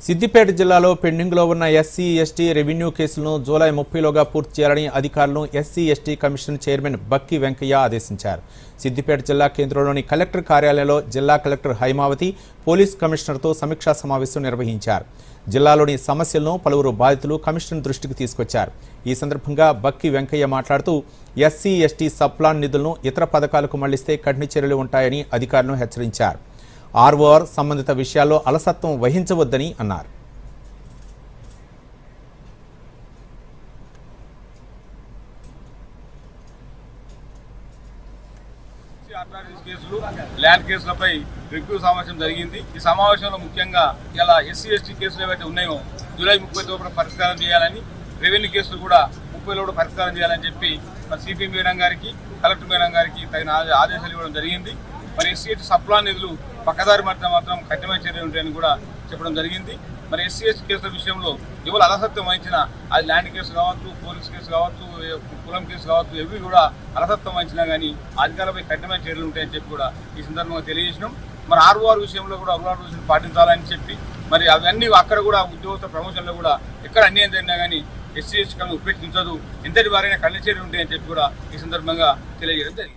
సిద్దిపేట జిల్లాలో పెండింగ్లో ఉన్న ఎస్సీ ఎస్టీ రెవెన్యూ కేసులను జూలై 30లోగా పూర్తి చేయాలని అధికారులను ఎస్సీ ఎస్టీ కమిషన్ చైర్మన్ బక్కి వెంకయ్య ఆదేశించారు. సిద్దిపేట జిల్లా కేంద్రంలోని కలెక్టర్ కార్యాలయంలో జిల్లా కలెక్టర్ హైమావతి పోలీస్ కమిషనర్తో సమీక్షా సమావేశం నిర్వహించారు. జిల్లాలోని సమస్యలను పలువురు బాధితులు కమిషన్ దృష్టికి తీసుకొచ్చారు. ఈ సందర్భంగా బక్కి వెంకయ్య మాట్లాడుతూ ఎస్సీ ఎస్టీ సబ్ప్లాన్ నిధులను ఇతర పథకాలకు మళ్లిస్తే కఠిన చర్యలు ఉంటాయని అధికారులను హెచ్చరించారు. ఆర్ఓఆర్ సంబంధిత విషయాల్లో అలసత్వం వహించవద్దని అన్నారు. కేసులు ల్యాండ్ కేసులపై రివ్యూ సమావేశం జరిగింది. ఈ సమావేశంలో ముఖ్యంగా ఇలా ఎస్సీ ఎస్టీ కేసులు ఏవైతే ఉన్నాయో జూలై 30 పరిష్కారం చేయాలని, రెవెన్యూ కేసులు కూడా 30లో పరిష్కారం చేయాలని చెప్పి మరి సిపి మేడం గారికి కలెక్టర్ మేడం గారికి తగిన ఆదేశాలు ఇవ్వడం జరిగింది. మరి ఎస్సీ ఎస్టీ సప్లాన్ నిధులు పక్కదారి మాత్రం కఠినమైన చర్యలు ఉంటాయని కూడా చెప్పడం జరిగింది. మరి ఎస్సీ ఎస్టీ కేసుల విషయంలో ఎవరు అలసత్వం వహించినా, అది ల్యాండ్ కేసు కావచ్చు, పోలీస్ కేసు కావచ్చు, కులం కేసు కావచ్చు, ఎవి కూడా అలసత్వం వహించినా కానీ అధికారులపై కఠినమైన చర్యలు ఉంటాయని చెప్పి కూడా ఈ సందర్భంగా తెలియజేసినాం. మరి ఆర్ఓఆర్ విషయంలో కూడా రూరల్ రూల్స్ పాటించాలని చెప్పి మరి అవన్నీ అక్కడ కూడా ఉద్యోగస్తుల ప్రమోషన్లో కూడా ఎక్కడ అన్యాయం జరిగినా కానీ ఎస్సీ ఎస్టీ కమిషన్ ఉపేక్షించదు, ఎంతటి వారైనా కఠిన చర్యలు ఉంటాయని చెప్పి కూడా ఈ సందర్భంగా తెలియజేయడం జరిగింది.